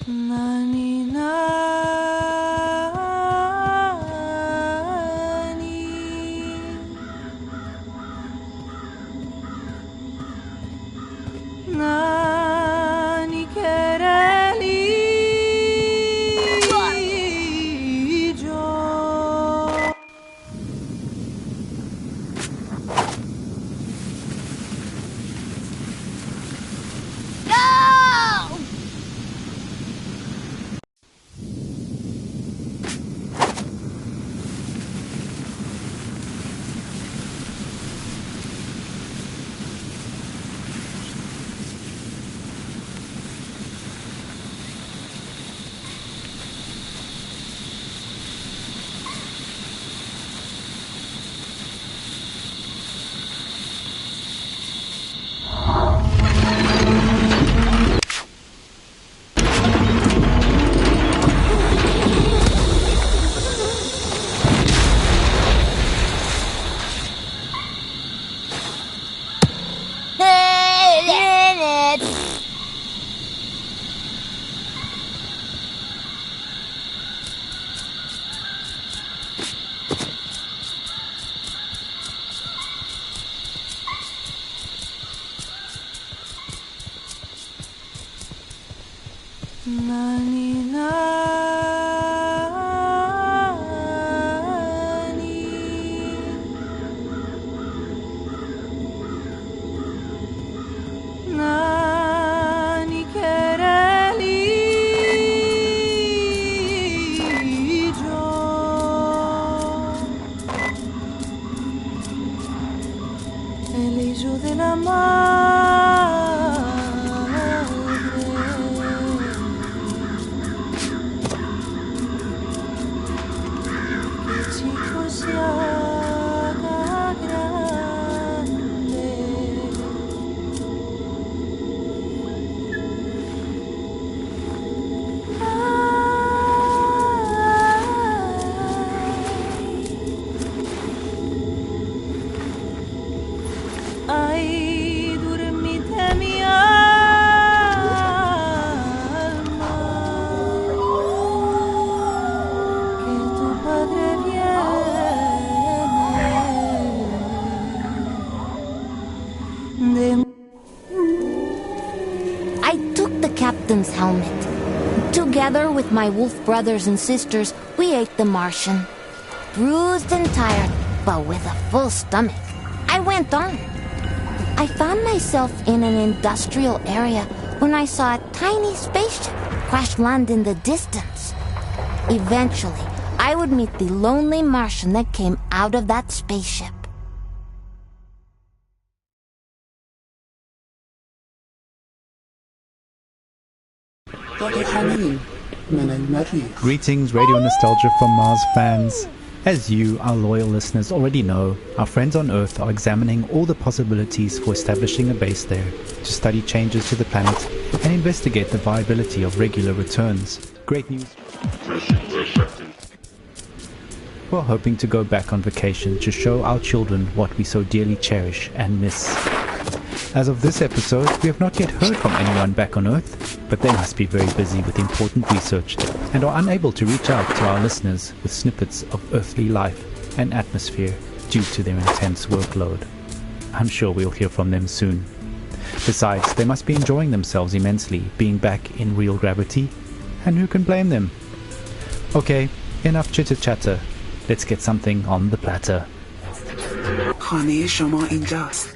Nani nani querelijo. Nani nani querelijo. El hijo de la mar. captain's helmet. Together with my wolf brothers and sisters, we ate the Martian. Bruised and tired, but with a full stomach, I went on. I found myself in an industrial area when I saw a tiny spaceship crash land in the distance. Eventually, I would meet the lonely Martian that came out of that spaceship. Greetings, Radio Nostalgia from Mars fans. As you, our loyal listeners, already know, our friends on Earth are examining all the possibilities for establishing a base there to study changes to the planet and investigate the viability of regular returns. Great news. We're hoping to go back on vacation to show our children what we so dearly cherish and miss. As of this episode, we have not yet heard from anyone back on Earth, but they must be very busy with important research and are unable to reach out to our listeners with snippets of earthly life and atmosphere due to their intense workload. I'm sure we'll hear from them soon. Besides, they must be enjoying themselves immensely being back in real gravity, and who can blame them? Okay, enough chitter-chatter. Let's get something on the platter. خانه شما اینجاست.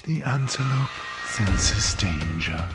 The antelope senses danger.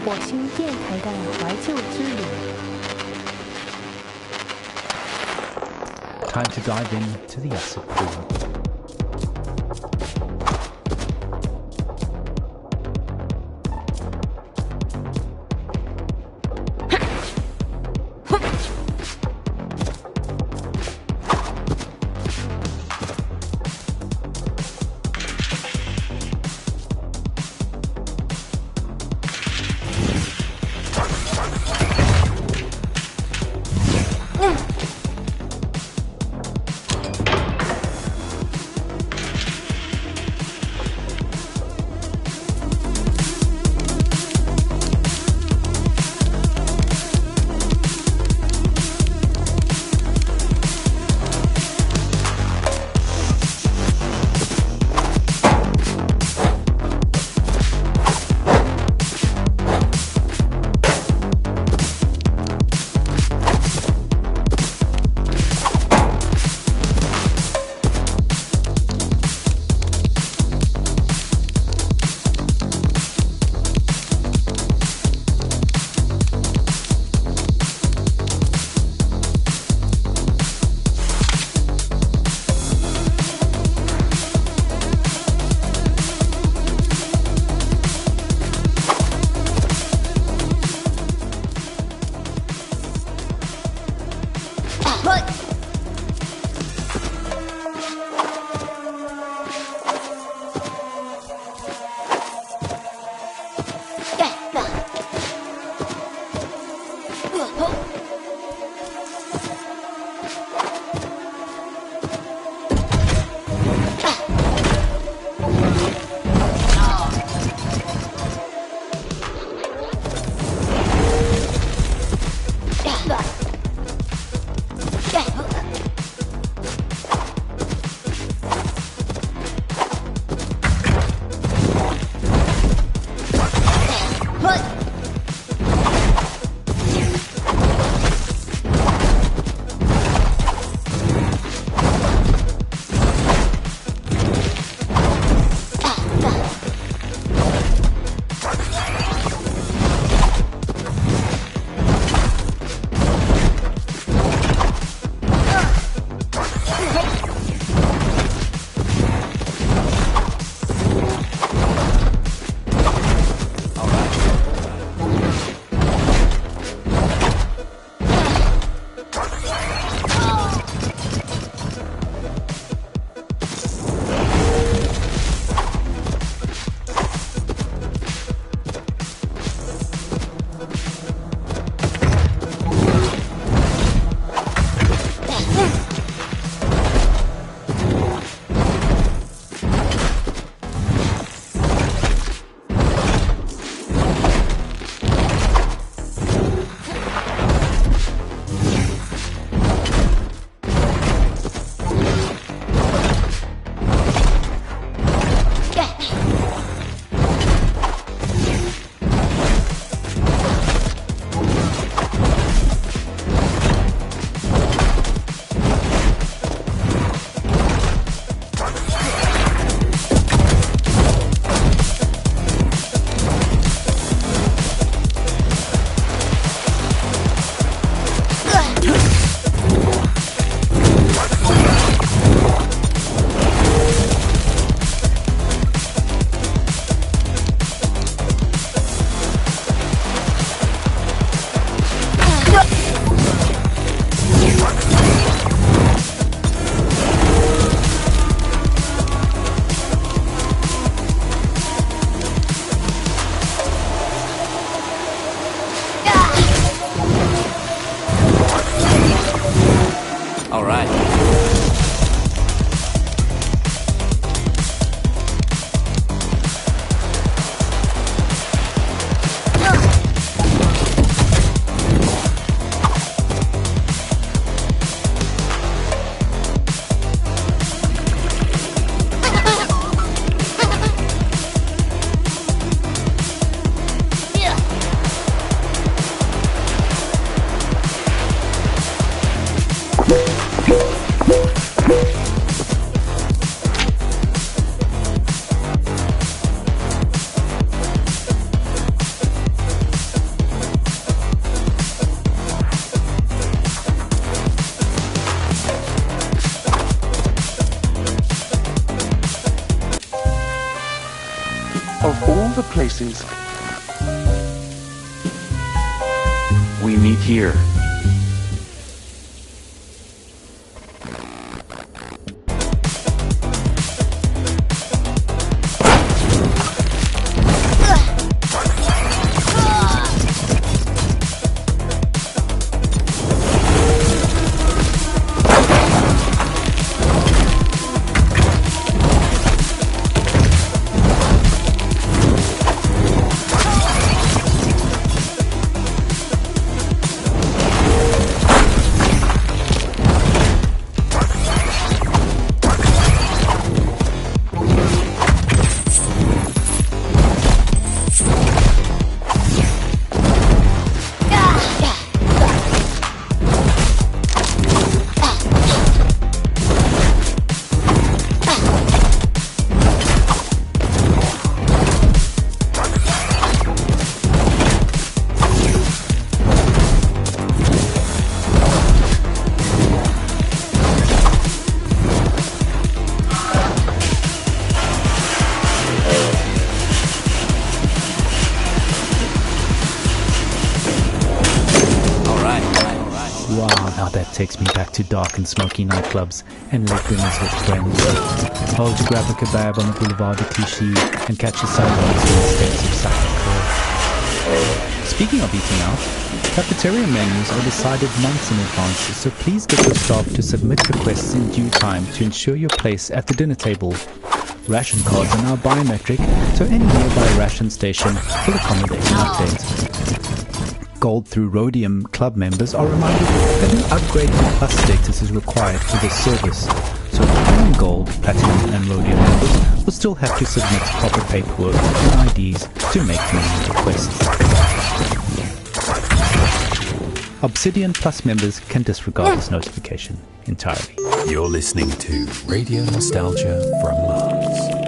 火星电台的怀旧之旅。Time to dive into the acid pool. Of all the places, we meet here. Wow, now that takes me back to dark and smoky nightclubs and late dinners with friends. Oh, to grab a kebab on the boulevard de Clichy and catch the sunrise on the steps of Sacré-Cœur. Speaking of eating out, cafeteria menus are decided months in advance, so please get your staff to submit requests in due time to ensure your place at the dinner table. Ration cards are now biometric, so any nearby ration station will accommodate an update. Gold through Rhodium Club members are reminded that an upgrade to Plus status is required for this service, so plain Gold, Platinum and Rhodium members will still have to submit proper paperwork and IDs to make menu requests. Obsidian Plus members can disregard this notification entirely. You're listening to Radio Nostalgia from Mars.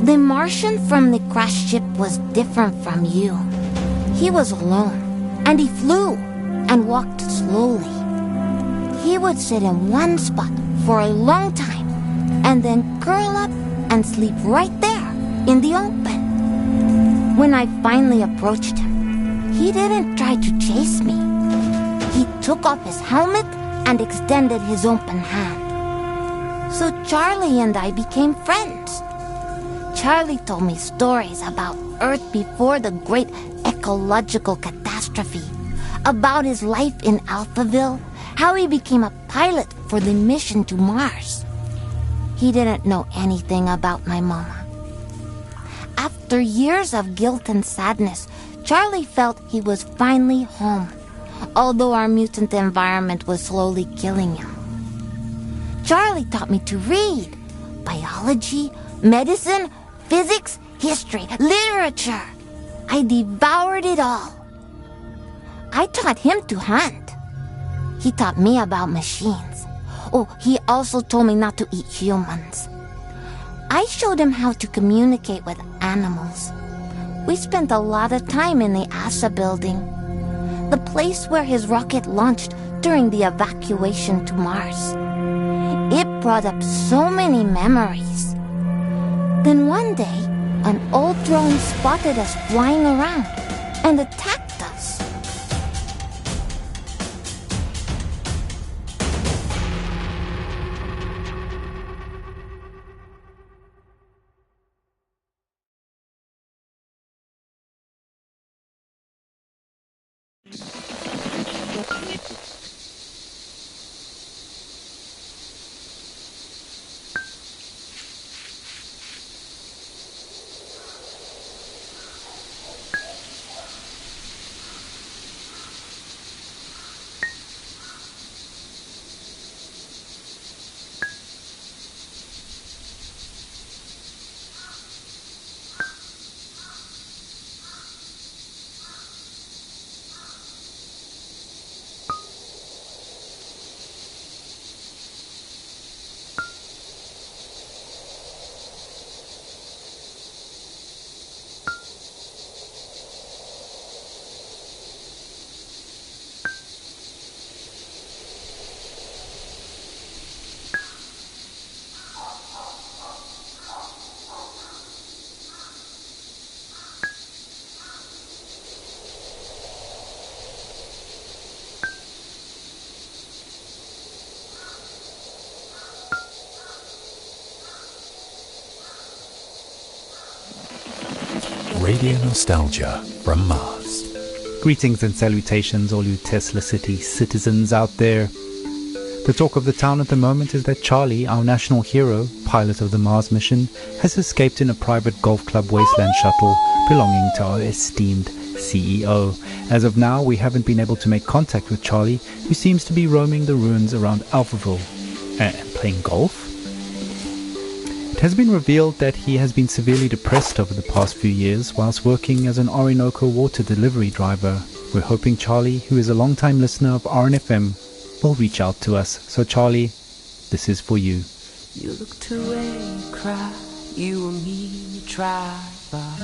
The Martian from the crash ship was different from you. He was alone, and he flew and walked slowly. He would sit in one spot for a long time and then curl up and sleep right there in the open. When I finally approached him, he didn't try to chase me. He took off his helmet and extended his open hand. So Charlie and I became friends. Charlie told me stories about Earth before the great ecological catastrophe, about his life in Alphaville, how he became a pilot for the mission to Mars. He didn't know anything about my mama. After years of guilt and sadness, Charlie felt he was finally home, although our mutant environment was slowly killing him. Charlie taught me to read biology, medicine, physics, history, literature. I devoured it all. I taught him to hunt. He taught me about machines. Oh, he also told me not to eat humans. I showed him how to communicate with animals. We spent a lot of time in the ASA building, the place where his rocket launched during the evacuation to Mars. It brought up so many memories. Then one day, an old drone spotted us flying around and attacked us. Radio Nostalgia from Mars. Greetings and salutations, all you Tesla City citizens out there. The talk of the town at the moment is that Charlie, our national hero, pilot of the Mars mission, has escaped in a private golf club wasteland shuttle belonging to our esteemed CEO. As of now, we haven't been able to make contact with Charlie, who seems to be roaming the ruins around Alphaville and playing golf. It has been revealed that he has been severely depressed over the past few years whilst working as an Orinoco water delivery driver. We're hoping Charlie, who is a long-time listener of RNFM, will reach out to us. So Charlie, this is for you. You looked away, you cried, you and me, you tried, but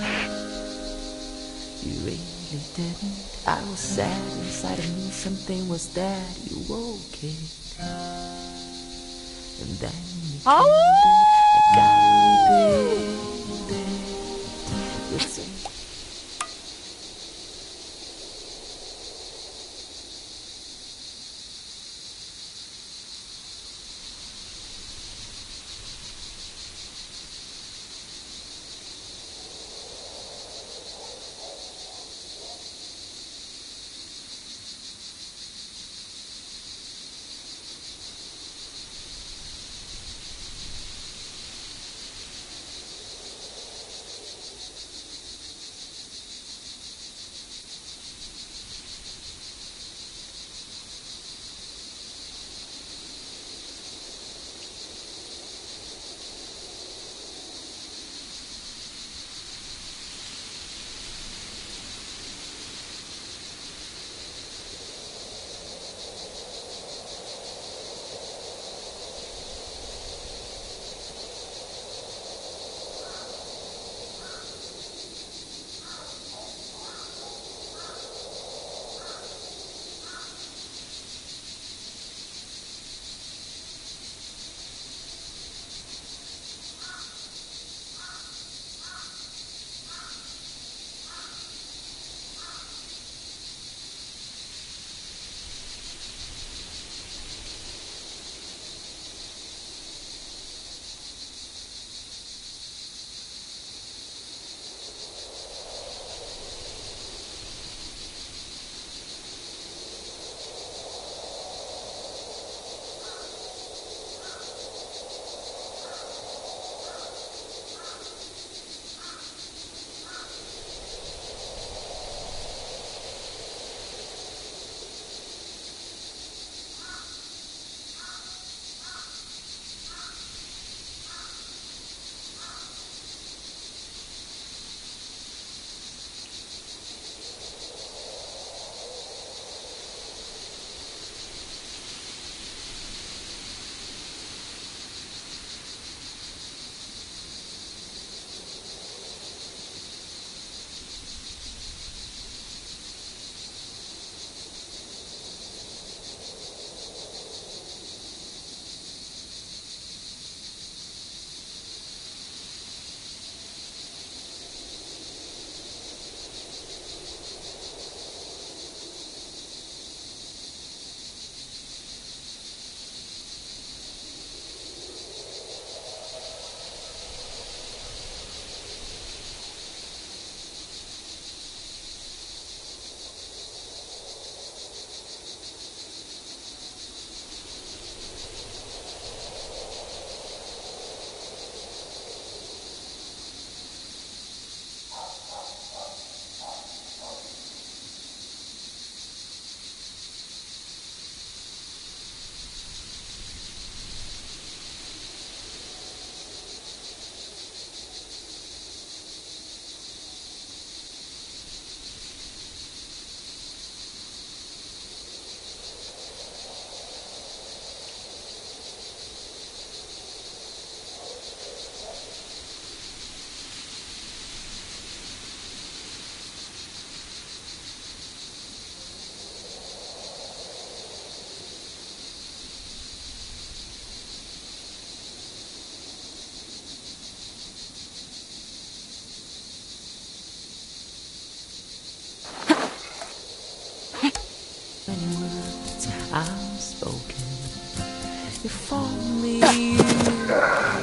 you really didn't. I was sad inside of me, something was there, you woke it. And then you I got it. It's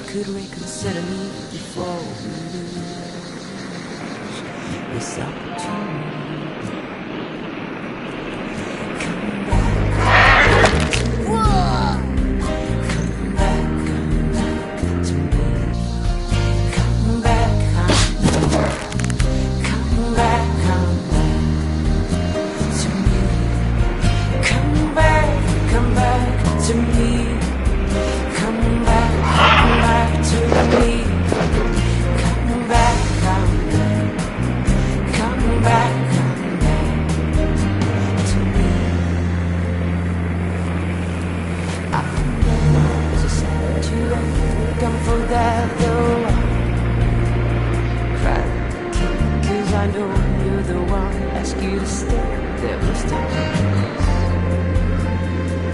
could reconsider me before we lose this opportunity. Come back to me. Come back to me. Come back, come back to me. Come back to me. Come back to me. Come back, come back to me. I just had to come for that though. Cry, 'cause I know you're the one. Ask you to stay, there was times.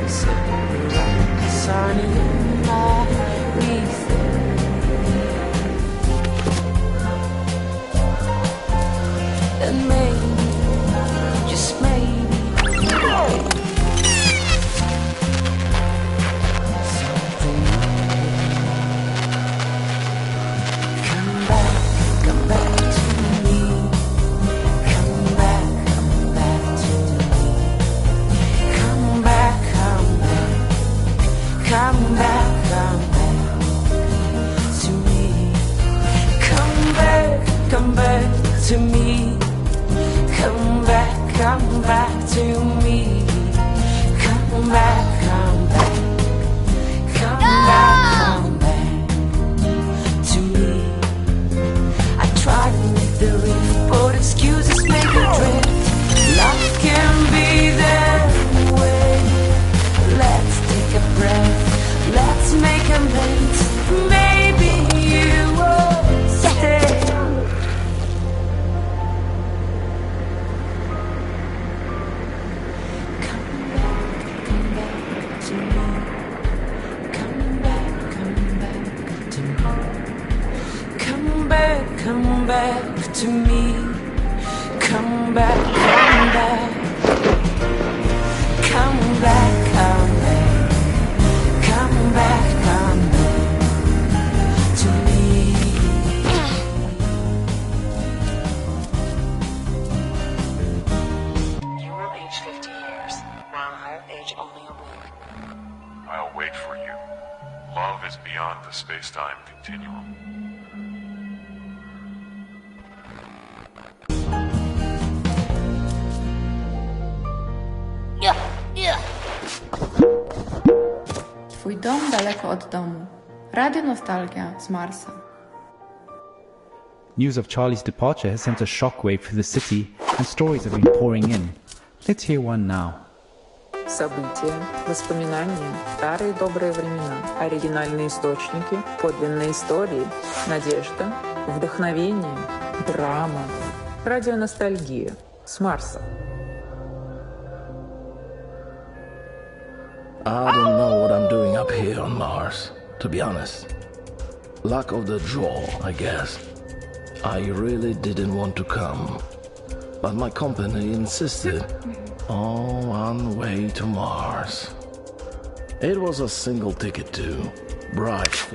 Set the right sun in my wreath. And maybe, just maybe, something. Come back to me. Come back to me. Come back to me. Come back to me. Come back to me. Come back to me. I try to make the reef, but excuses make it drift. Life can be that way. Let's take a breath. Let's make amends. Maybe you will stay. Come back to me. Come back, come back. Come back, come back. Come back, come back to me. You will age 50 years, while I'll age only a week. I'll wait for you. Love is beyond the space-time continuum. Twój dom daleko od domu. Radio Nostalgia z Marsa. News of Charlie's departure has sent a shockwave through the city, and stories have been pouring in. Let's hear one now. События, воспоминания, старые добрые времена, оригинальные источники, подлинные истории, надежда, вдохновение, драма. Радионостальгия с Марса. I don't know what I'm doing up here on Mars, to be honest. Luck of the draw, I guess. I really didn't want to come, but my company insisted. Oh, on way to Mars. It was a single ticket too. Bright.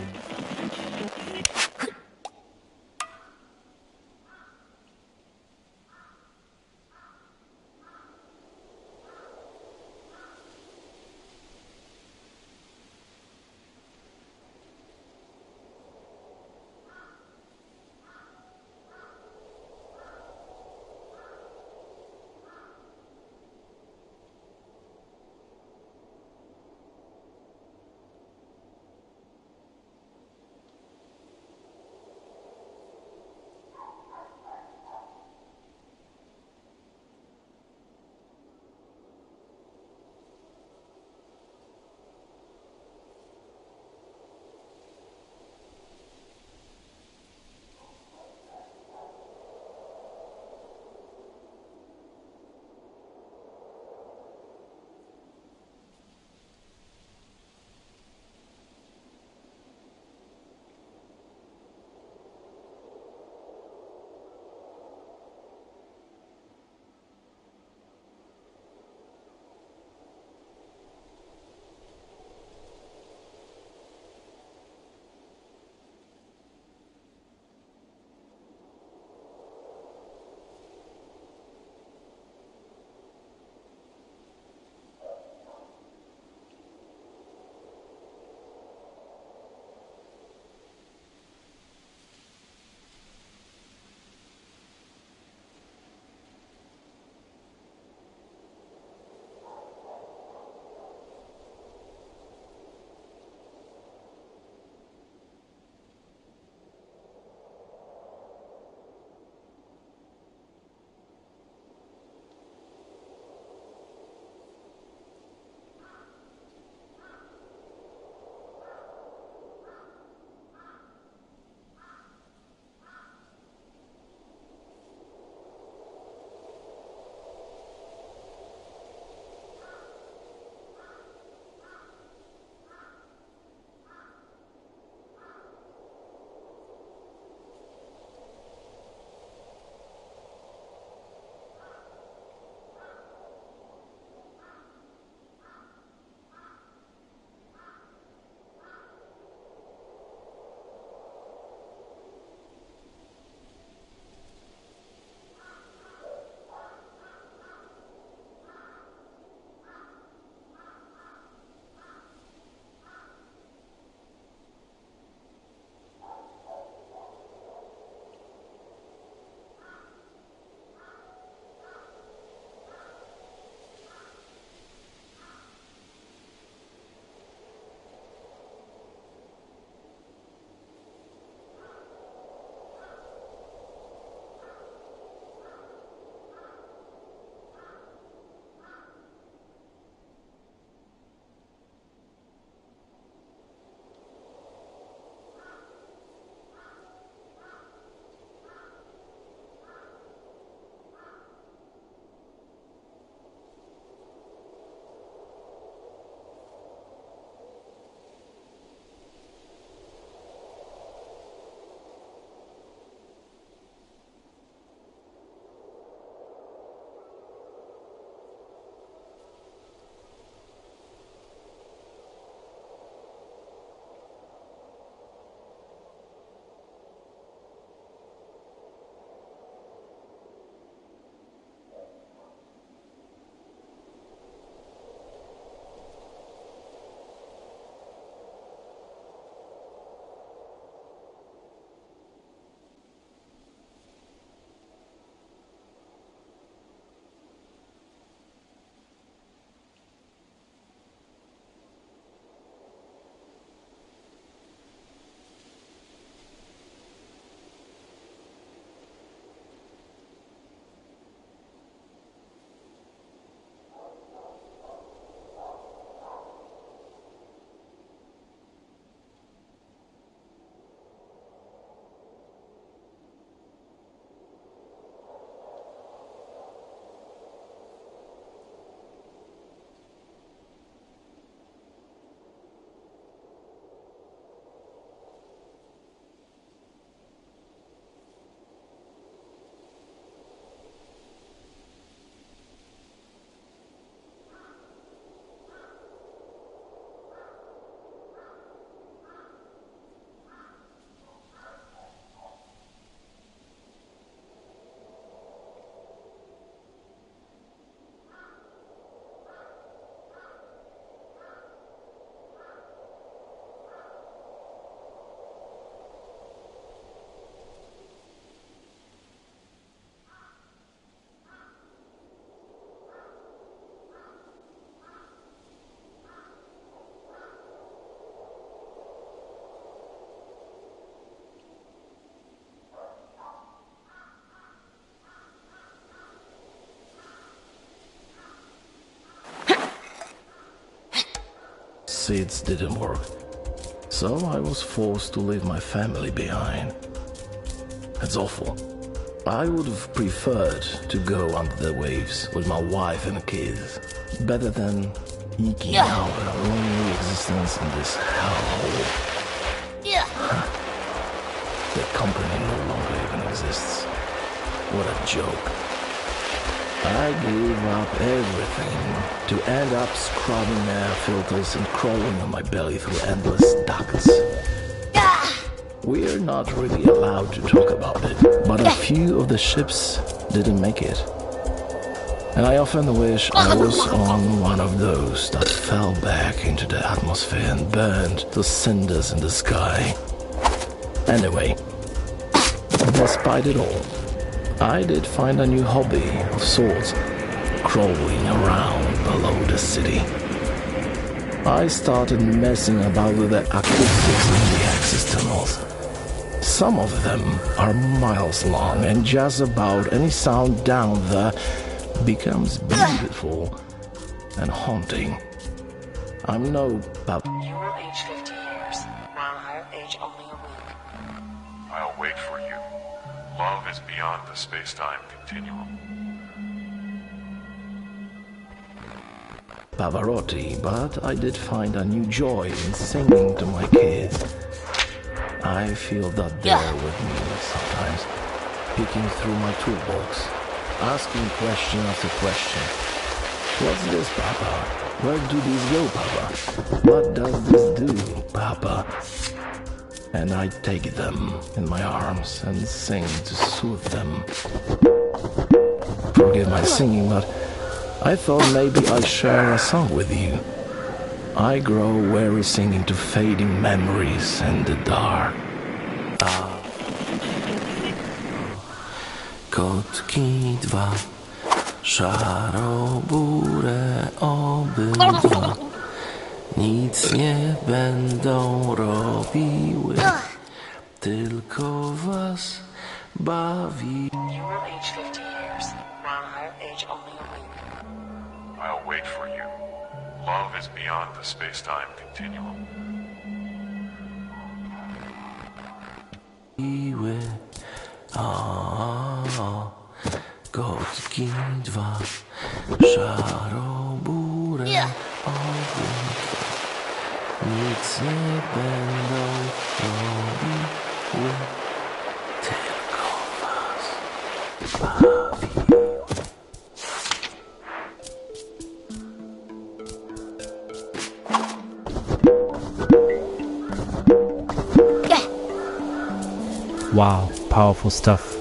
seeds didn't work. So I was forced to leave my family behind. It's awful. I would have preferred to go under the waves with my wife and kids, better than eking out a lonely existence in this hellhole. The company no longer even exists. What a joke. I gave up everything to end up scrubbing air filters and crawling on my belly through endless ducts. We're not really allowed to talk about it, but a few of the ships didn't make it. And I often wish I was on one of those that fell back into the atmosphere and burned to cinders in the sky. Anyway, despite it all, I did find a new hobby of sorts, crawling around below the city. I started messing about with the acoustics in the access tunnels. Some of them are miles long, and just about any sound down there becomes beautiful and haunting. I'm no pup. You will age 50 years, while I'll age only a week. I'll wait for you. Love is beyond the space-time continuum. Pavarotti, but I did find a new joy in singing to my kids. I feel that they're with me sometimes, picking through my toolbox, asking question after question. What's this, Papa? Where do these go, Papa? What does this do, Papa? And I take them in my arms and sing to soothe them. Forgive my singing, but I thought maybe I'd share a song with you. I grow weary singing to fading memories in the dark. Kotki dwa, szaro-buré obydwa, nic nie będą robiły, tylko was bawi. You will age 50 years, while I'll age only a week. I'll wait for you. Love is beyond the space-time continuum. Kotki dwa, szaro-buré obydwa, nic nie będą robiły, tylko was bawi. Wow, powerful stuff.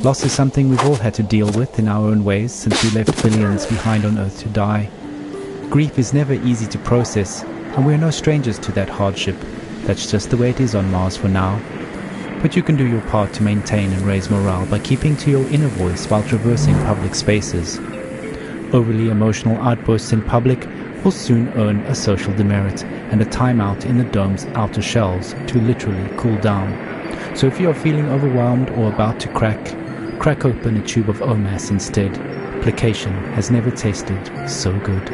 Loss is something we've all had to deal with in our own ways since we left billions behind on Earth to die. Grief is never easy to process, and we are no strangers to that hardship. That's just the way it is on Mars for now. But you can do your part to maintain and raise morale by keeping to your inner voice while traversing public spaces. Overly emotional outbursts in public will soon earn a social demerit and a timeout in the dome's outer shells to literally cool down. So if you are feeling overwhelmed or about to crack open a tube of OMAS instead. Placation has never tasted so good.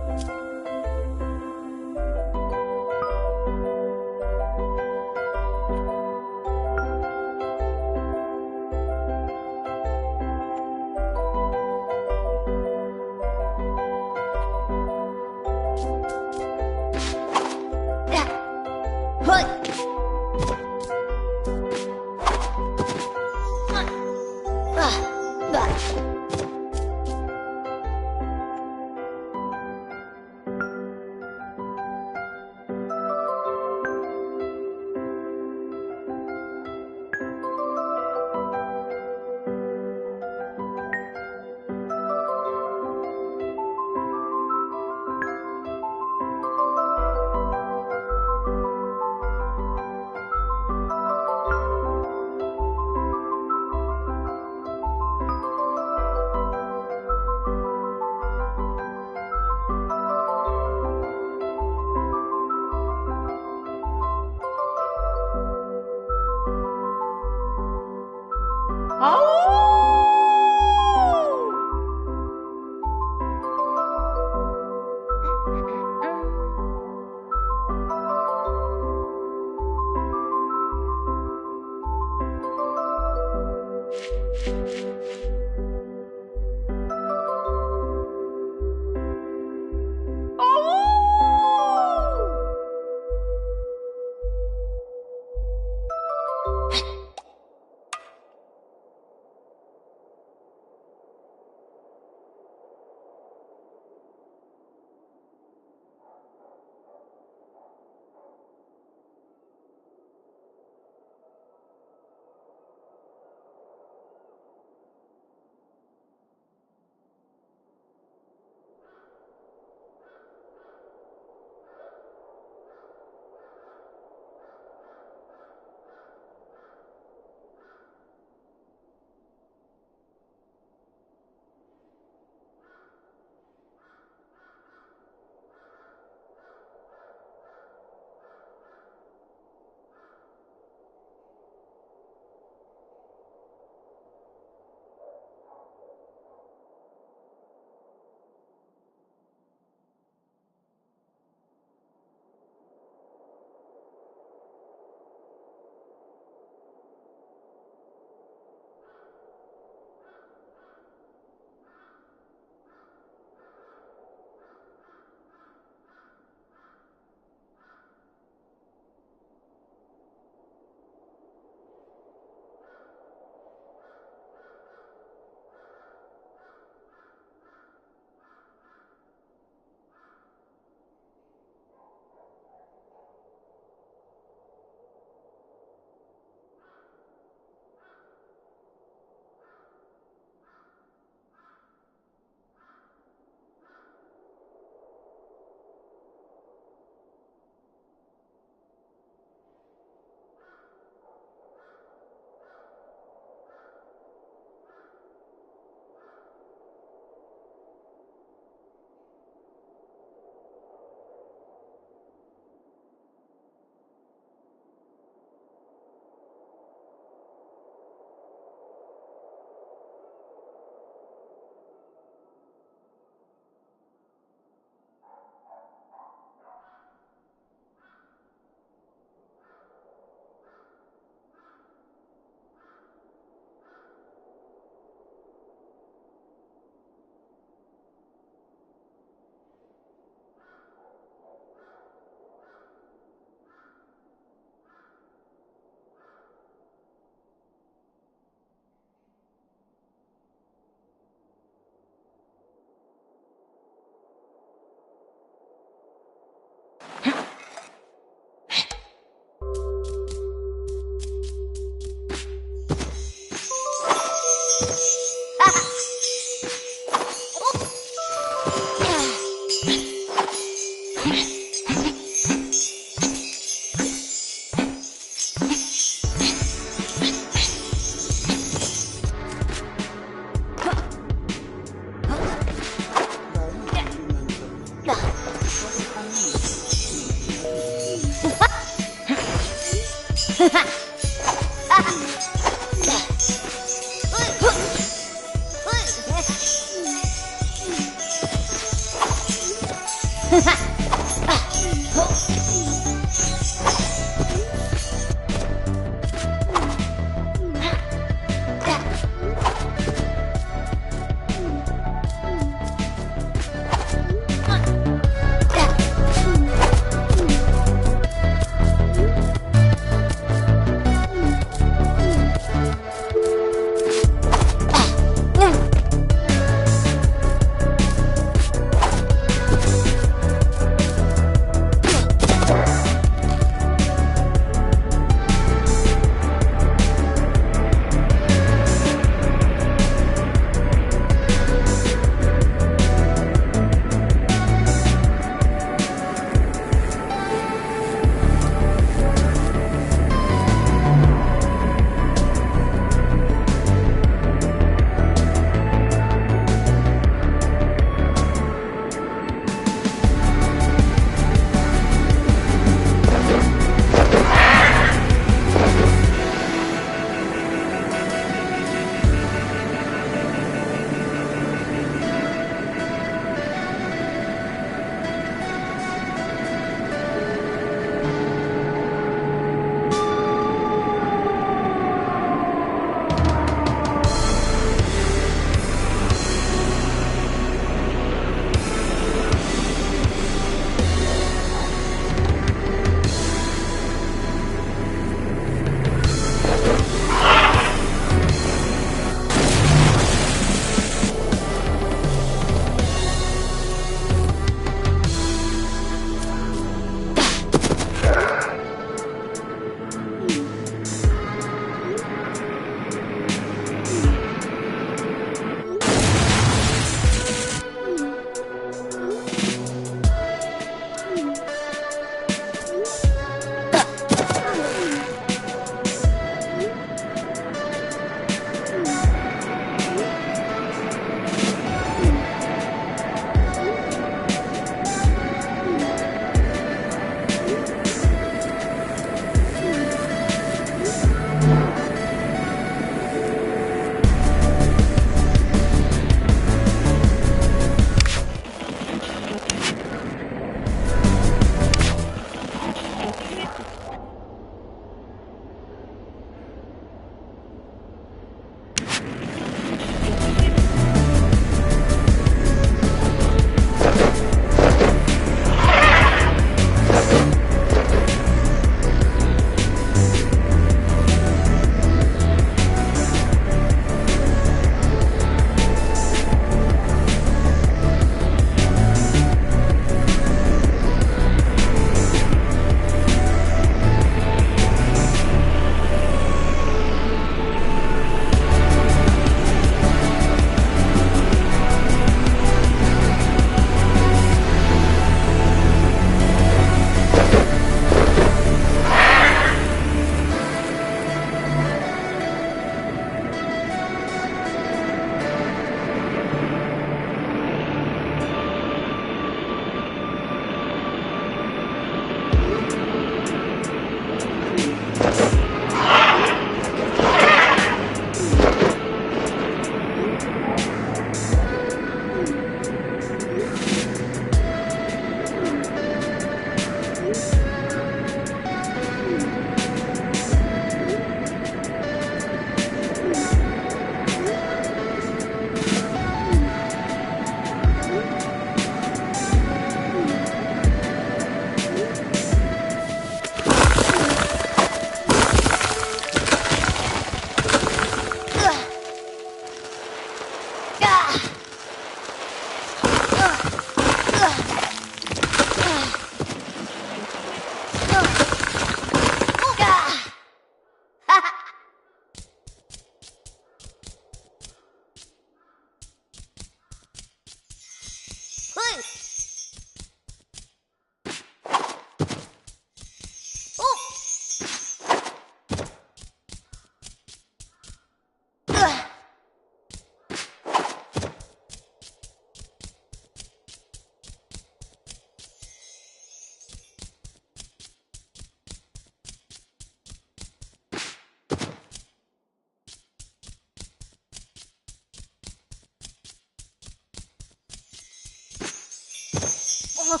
Doc,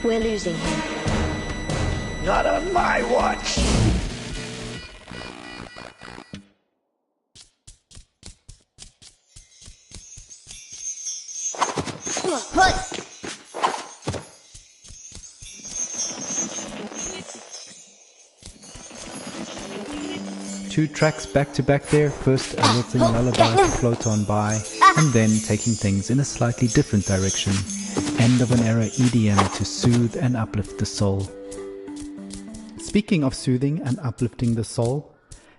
we're losing him. Not on my watch. Two tracks back to back there, first a lilting lullaby to float on by, and then taking things in a slightly different direction. End of an era EDM to soothe and uplift the soul. Speaking of soothing and uplifting the soul,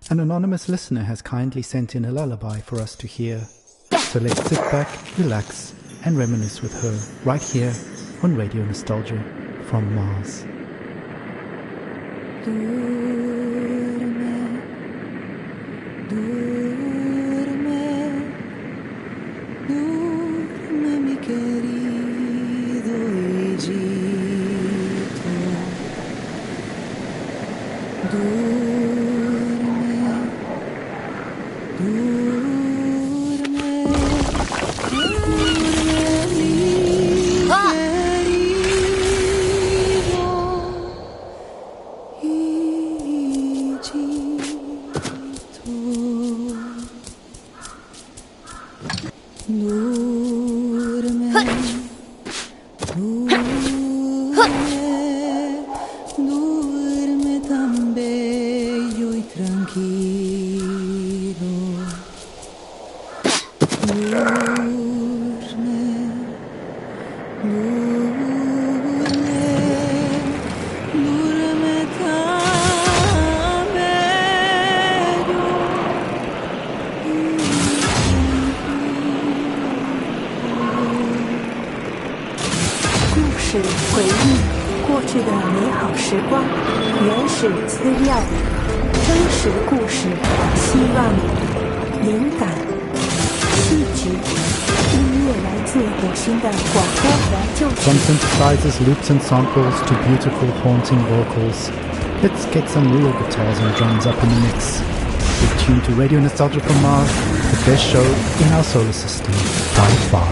an anonymous listener has kindly sent in a lullaby for us to hear. So let's sit back, relax, and reminisce with her right here on Radio Nostalgia from Mars. Duerme mi querido Egipto. Duerme, duerme, duerme tan bello y tranquilo. Duerme, duerme tan bello. 故事回忆过去的美好时光，原始资料，真实故事，希望，灵感，气质，音乐来自火星的广播怀旧曲。 From synthesizers, loops and samples to beautiful haunting vocals, let's get some real guitars and drums up in the mix. Stay tuned to Radio Nostalgia from Mars, the best show in our solar system by far.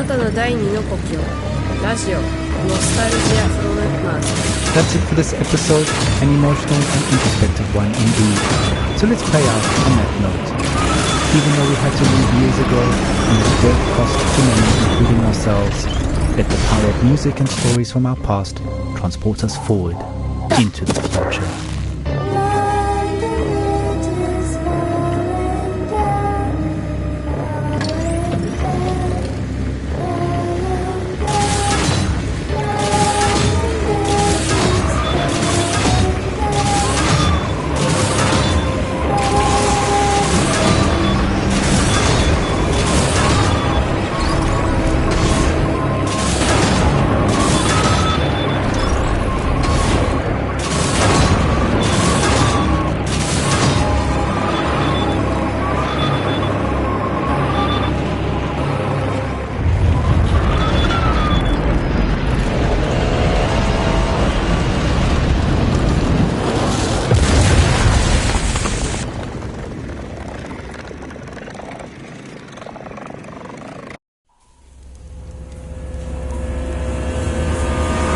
たの第二の故郷ラジオノスタルジアフロムマーズ That's it for this episode, an emotional and introspective one indeed. So let's play out on that note. Even though we had to leave years ago and the great cost to many, including ourselves, let the power of music and stories from our past transport us forward into the future.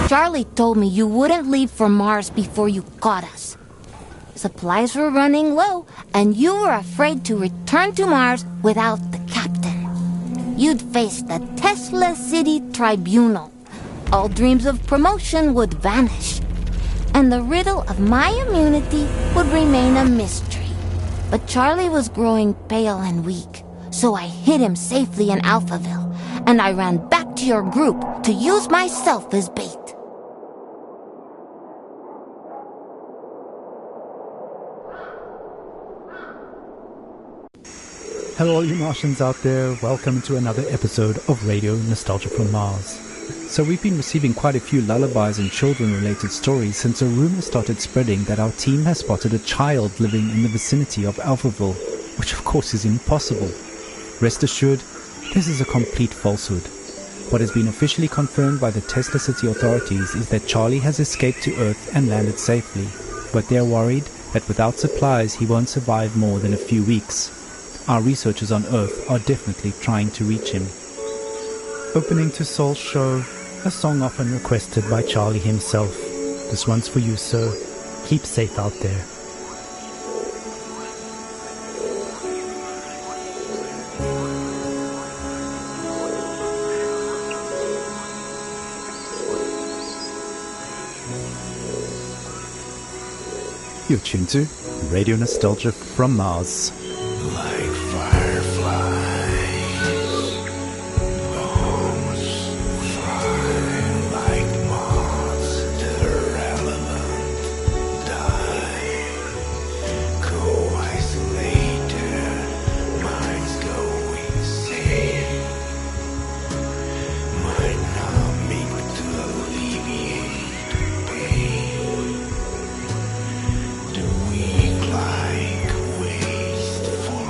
Charlie told me you wouldn't leave for Mars before you got us. Supplies were running low, and you were afraid to return to Mars without the captain. You'd face the Tesla City Tribunal. All dreams of promotion would vanish, and the riddle of my immunity would remain a mystery. But Charlie was growing pale and weak, so I hid him safely in Alphaville, and I ran back to your group to use myself as bait. Hello all you Martians out there, welcome to another episode of Radio Nostalgia from Mars. So we've been receiving quite a few lullabies and children-related stories since a rumor started spreading that our team has spotted a child living in the vicinity of Alphaville, which of course is impossible. Rest assured, this is a complete falsehood. What has been officially confirmed by the Tesla City authorities is that Charlie has escaped to Earth and landed safely, but they are worried that without supplies he won't survive more than a few weeks. Our researchers on Earth are definitely trying to reach him. Opening to Soul's show, a song often requested by Charlie himself. This one's for you, sir. Keep safe out there. You're tuned to Radio Nostalgia from Mars. Like fireflies, bombs fly like moths that are irrelevant, die, go isolated, minds go insane, might not make to alleviate pain, do we like waste for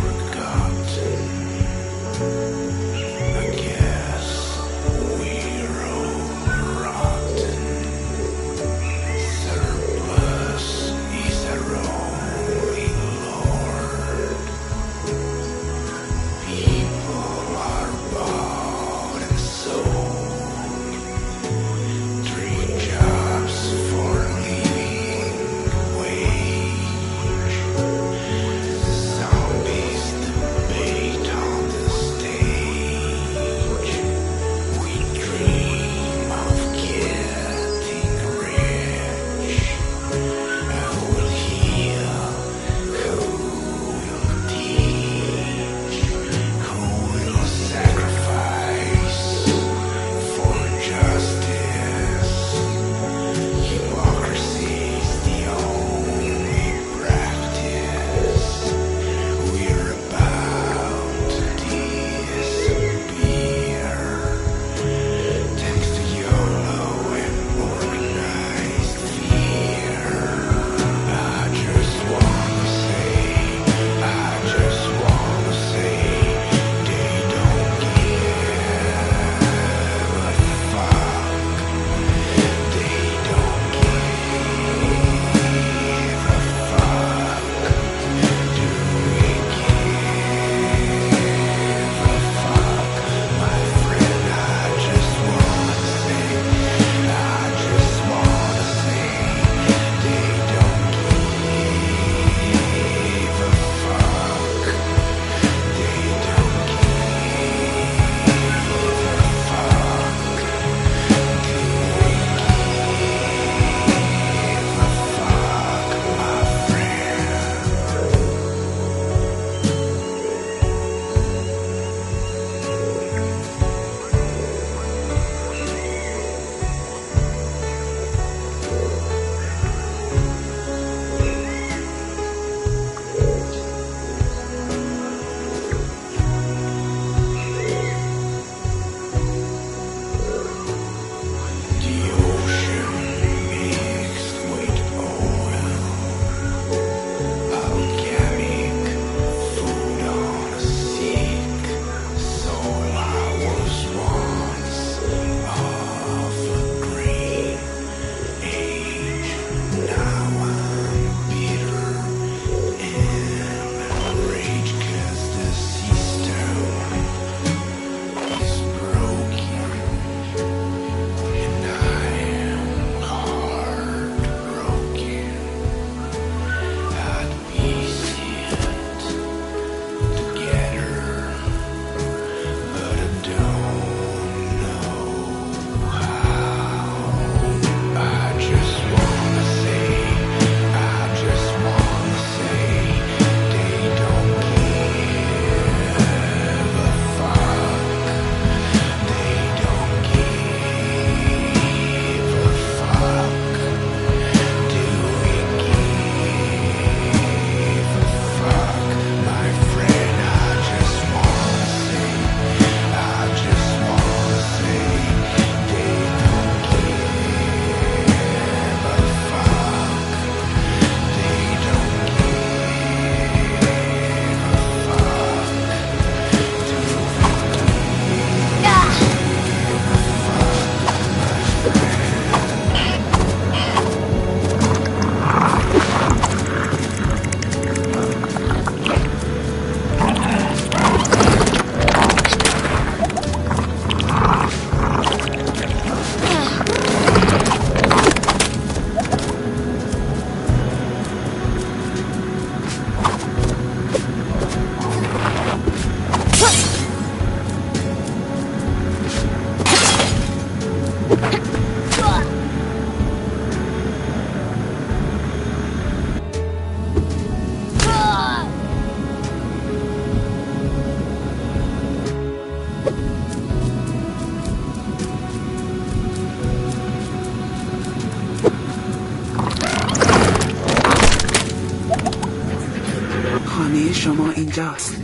خانه شما اینجاست.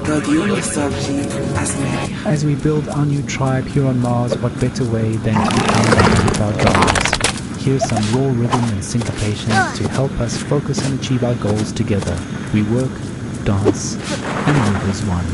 رادیو نوستالژی از مریخ. As we build our new tribe here on Mars, what better way than to become one with our drums? Here's some raw rhythm and syncopation to help us focus and achieve our goals together. We work, dance, and move as one.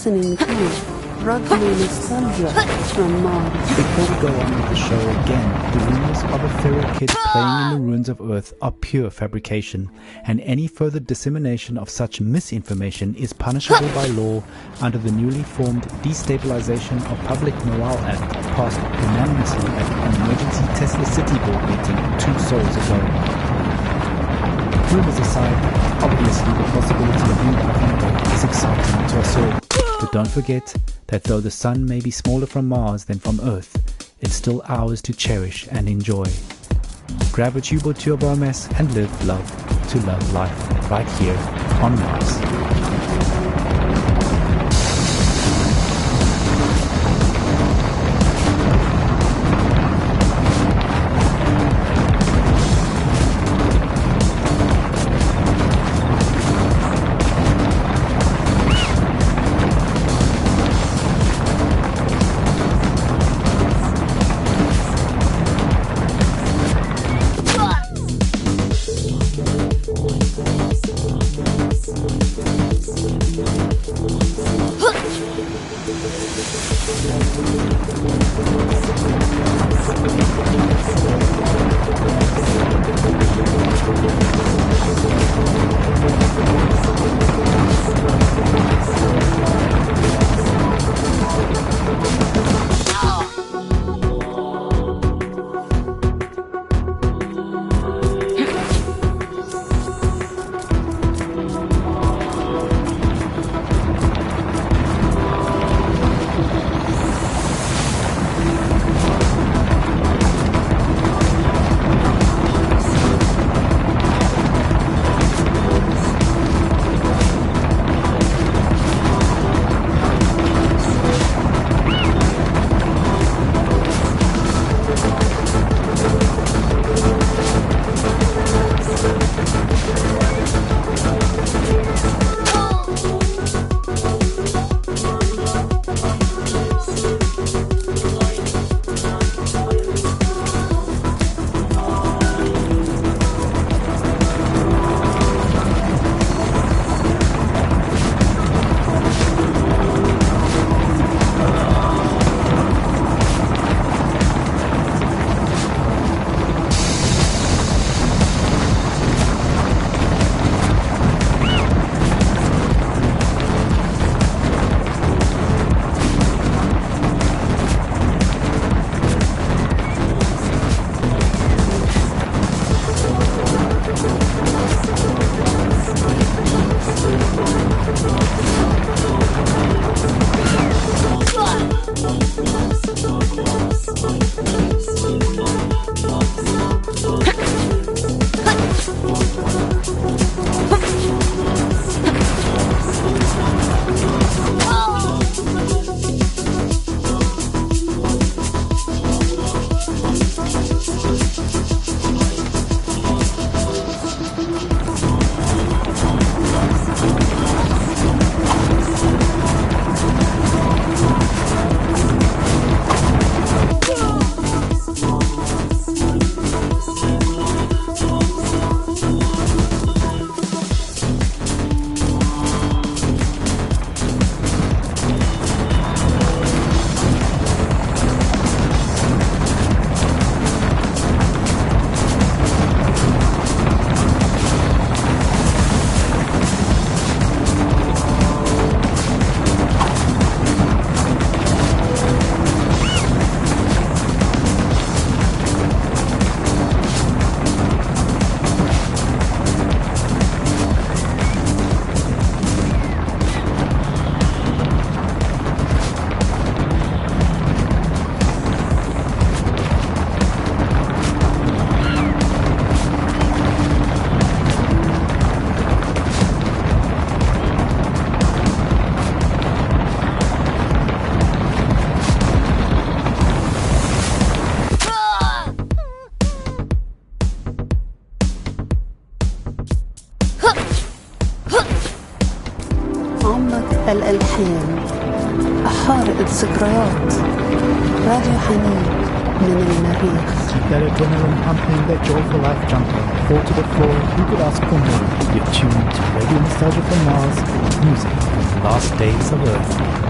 listening to Radio Nostalgia from Mars. Before we go on with the show again, the rumors of a feral kid playing in the ruins of Earth are pure fabrication, and any further dissemination of such misinformation is punishable by law under the newly formed Destabilization of Public Morale Act, passed unanimously at an emergency Tesla City Board meeting 2 sols ago. Rumors aside, obviously the possibility of new life on Earth is exciting to us all. But don't forget that though the sun may be smaller from Mars than from Earth, it's still ours to cherish and enjoy. Grab a tube or two of RMS and love to love life right here on Mars. الألحان، حارق الذكريات، راديو حنين من المريخ. Keep that adrenaline pumping, that joy for life jumping. Fall to the floor, who could ask for more? You're tuned to Radio Nostalgia from Mars, music from the last days of Earth.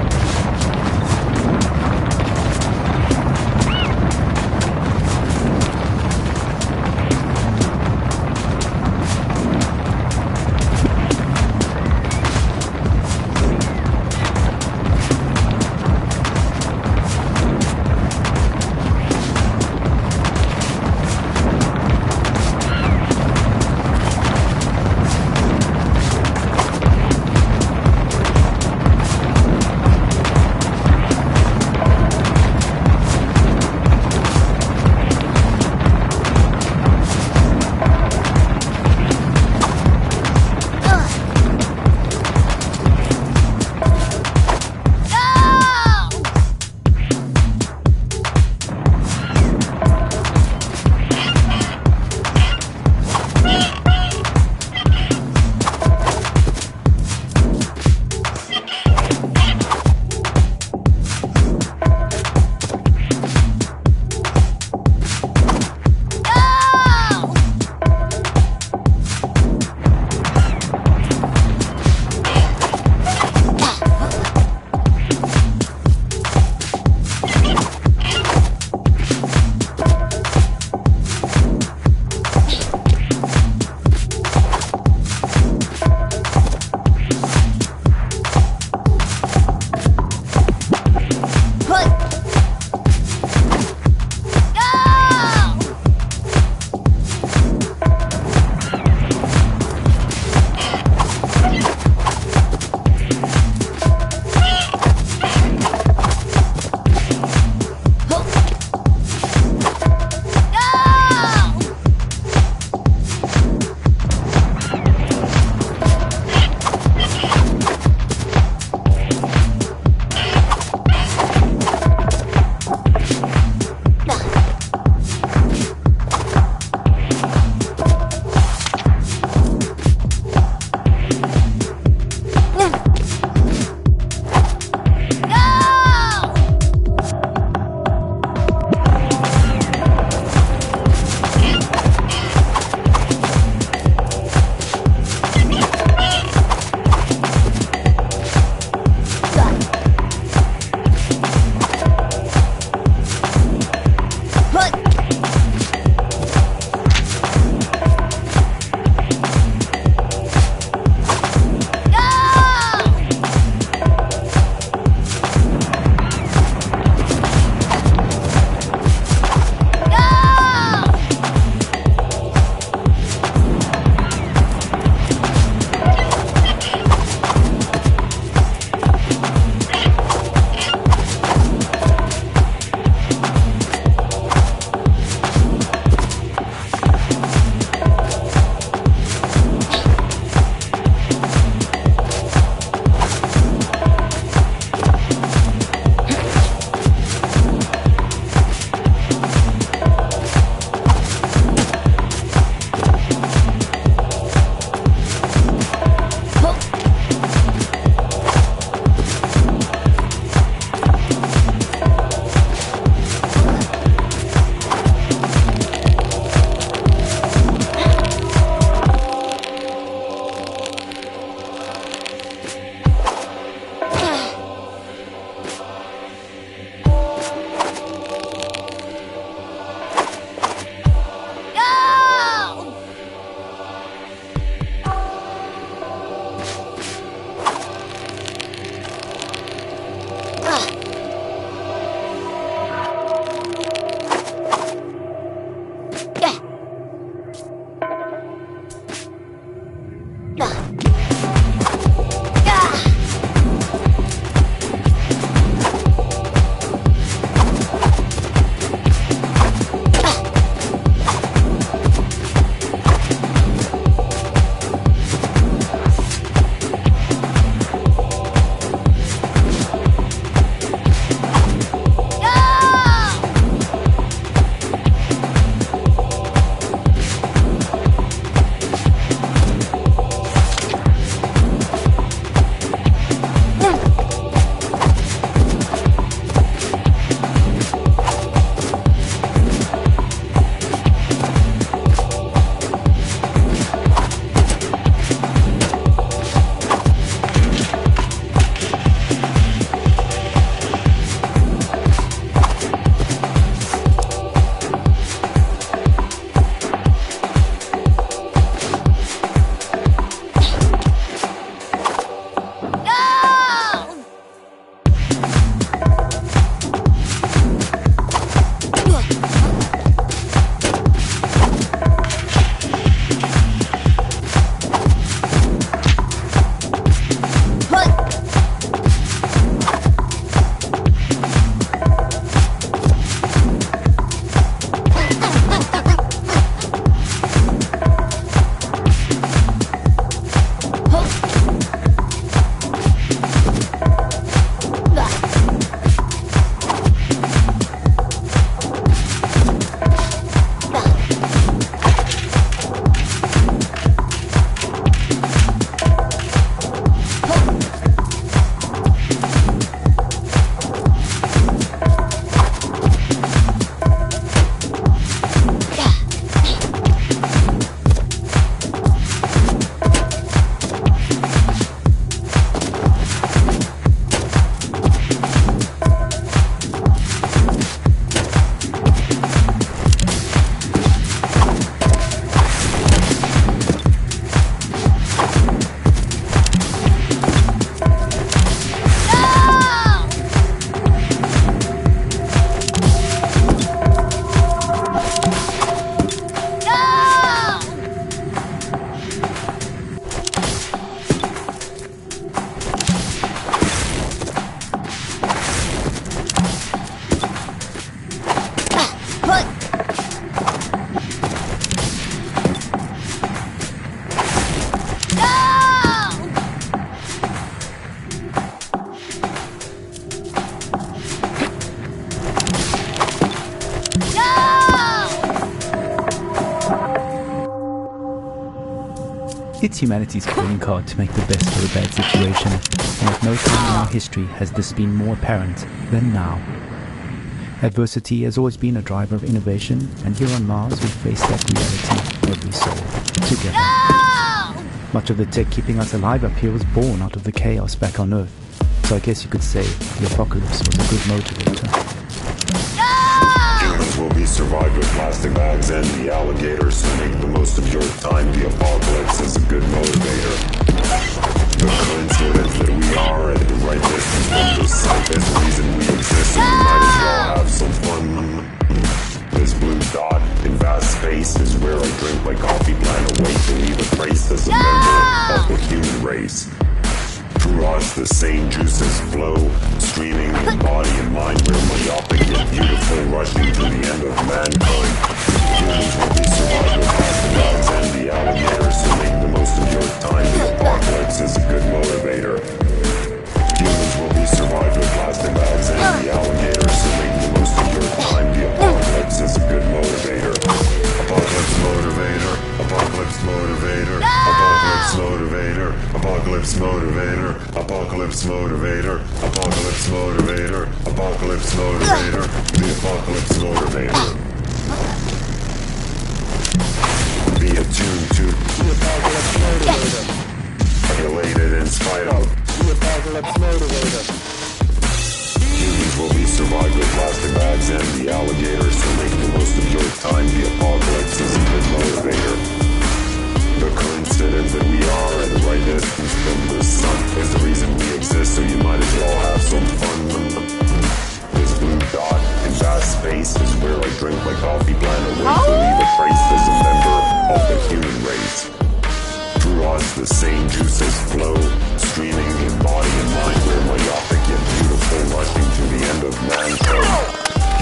It's humanity's calling card to make the best of a bad situation, and at no time in our history has this been more apparent than now. Adversity has always been a driver of innovation, and here on Mars we face that reality every soul together. No! Much of the tech keeping us alive up here was born out of the chaos back on Earth, so I guess you could say the apocalypse was a good motivator. Humans will be survived with plastic bags and the alligators, so make the most of your time. The apocalypse is a good motivator. The coincidence that we are at the right distance from the sun is the reason we exist, so we might as well have some fun. This blue dot in vast space is where I drink my coffee, plan a way to leave a trace as a member of the human race. Through us the same juices flow, streaming in body and mind, we're myopic yet beautiful, rushing to the end of mankind. Humans will be survived with plastic bags and the alligators, so make the most of your time. The apocalypse is a good motivator. Humans will be survived with plastic bags and the alligators, so make the most of your time. The apocalypse is a good motivator. Apocalypse motivator. Apocalypse motivator. Apocalypse motivator. Apocalypse motivator. Apocalypse motivator. Apocalypse motivator. Apocalypse motivator. The apocalypse motivator. Be attuned to the apocalypse motivator. Regulated in spite of the apocalypse motivator. Humans will be survived with plastic bags and the alligators, so make the most of your time. The apocalypse is a good motivator. The coincidence that we are at the right distance from the sun is the reason we exist, so you might as well have some fun. This blue dot in vast space is where I drink my coffee, plan a way to leave a trace as a member of the human race. Through us the same juices flow, streaming in body and mind, we're myopic yet beautiful, rushing to the end of mankind.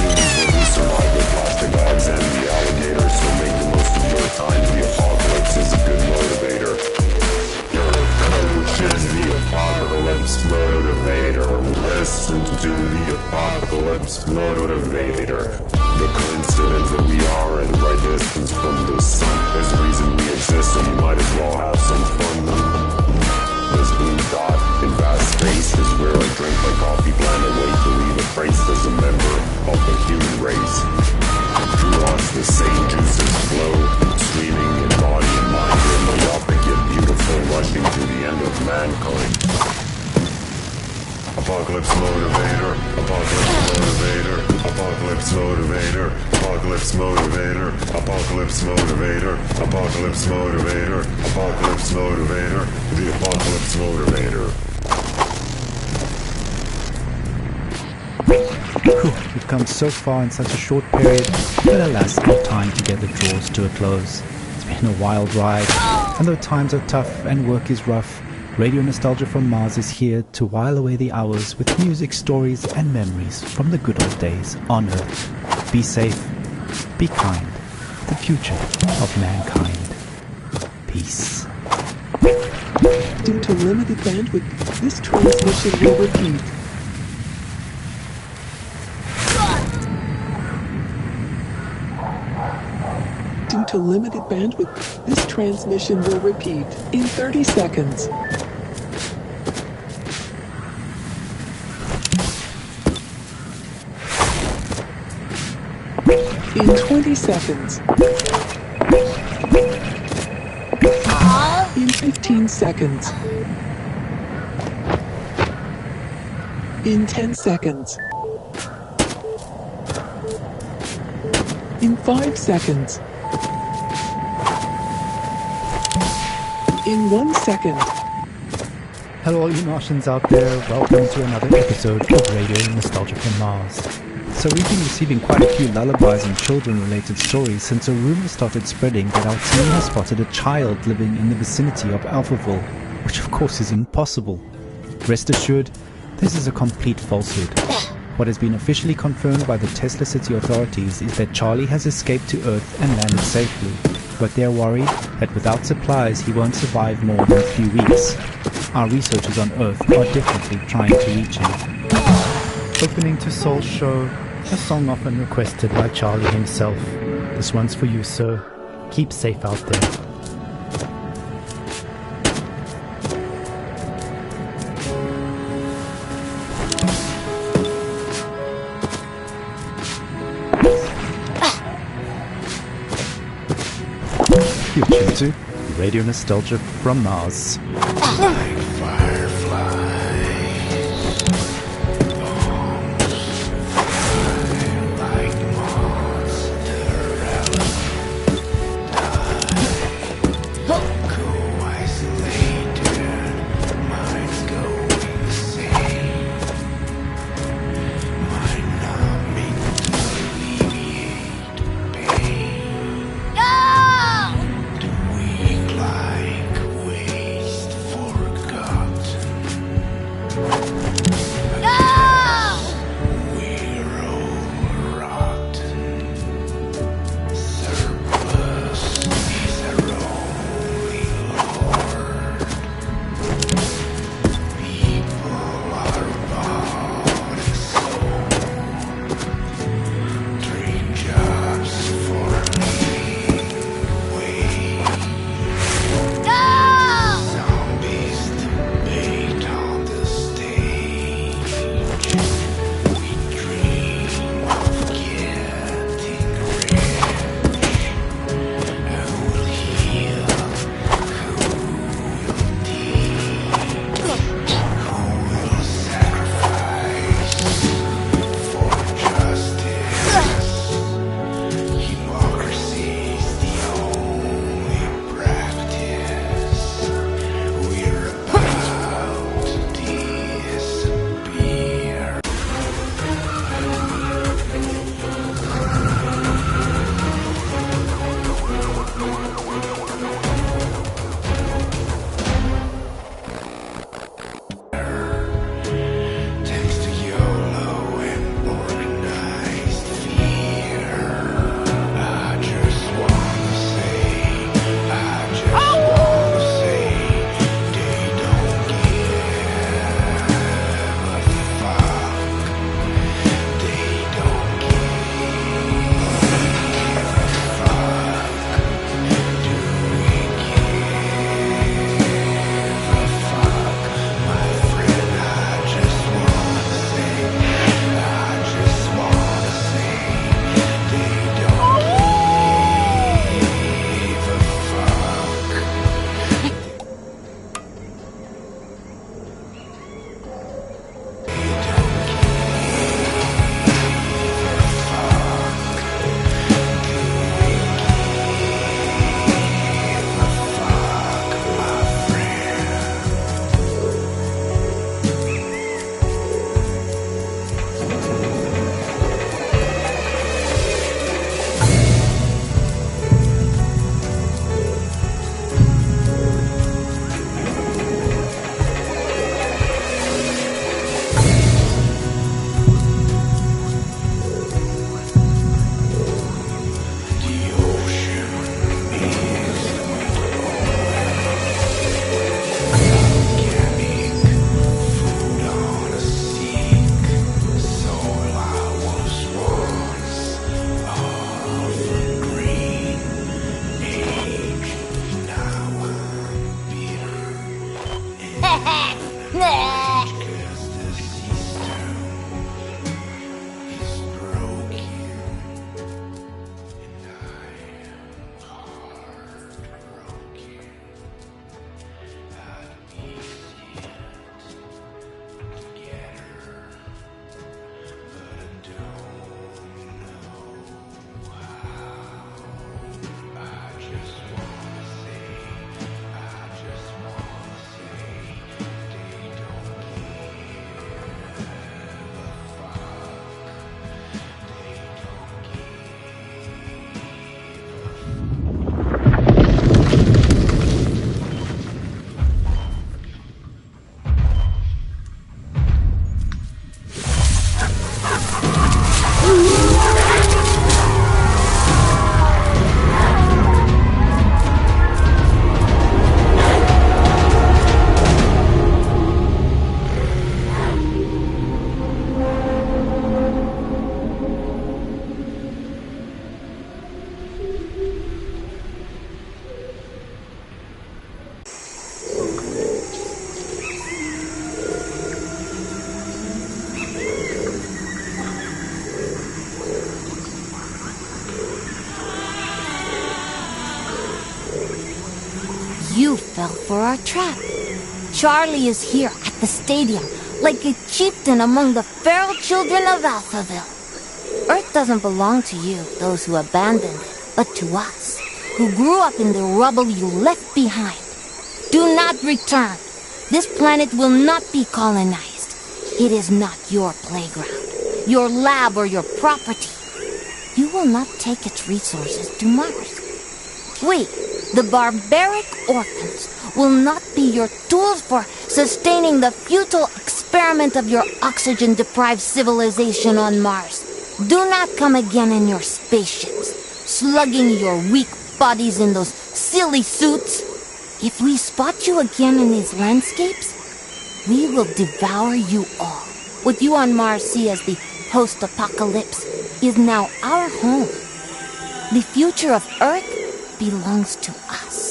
Humans will be survived with plastic bags and the alligators, so make the most of your time. The apocalypse is a good motivator. Your coach is the apocalypse motivator. Listen to the apocalypse motivator. The coincidence that we are at the right distance from the sun is the reason we exist, so you might as well have some fun. This blue dot in vast space is where I drink my coffee, plan a way to leave a trace as a member of the human race. Through us the same juices flow, streaming in body and mind, we're myopic yet beautiful, rushing to the end of mankind. Apocalypse motivator, apocalypse motivator, apocalypse motivator, apocalypse motivator, apocalypse motivator, apocalypse motivator, apocalypse motivator, the apocalypse motivator. We've come so far in such a short period, but alas, our time together draws to a close. It's been a wild ride, and though times are tough and work is rough, Radio Nostalgia from Mars is here to while away the hours with music, stories, and memories from the good old days on Earth. Be safe, be kind, the future of mankind. Peace. Due to limited bandwidth, this transmission will repeat. Due to limited bandwidth, this transmission will repeat in 30 seconds. In 20 seconds. In 15 seconds. In 10 seconds. In 5 seconds. In 1 second. Hello all you Martians out there, welcome to another episode of Radio Nostalgia from Mars. So we've been receiving quite a few lullabies and children-related stories since a rumor started spreading that our team has spotted a child living in the vicinity of Alphaville, which of course is impossible. Rest assured, this is a complete falsehood. What has been officially confirmed by the Tesla City authorities is that Charlie has escaped to Earth and landed safely, but they're worried that without supplies he won't survive more than a few weeks. Our researchers on Earth are definitely trying to reach him. Opening to Soul's show, a song often requested by Charlie himself. This one's for you, sir. Keep safe out there. You're tuned to Radio Nostalgia from Mars. Go! fell for our trap. Charlie is here at the stadium, like a chieftain among the feral children of Alphaville. Earth doesn't belong to you, those who abandoned it, but to us, who grew up in the rubble you left behind. Do not return. This planet will not be colonized. It is not your playground, your lab, or your property. You will not take its resources to Mars. We, the barbaric orphans, will not be your tools for sustaining the futile experiment of your oxygen-deprived civilization on Mars. Do not come again in your spaceships, slugging your weak bodies in those silly suits. If we spot you again in these landscapes, we will devour you all. What you on Mars see as the post-apocalypse is now our home. The future of Earth belongs to us.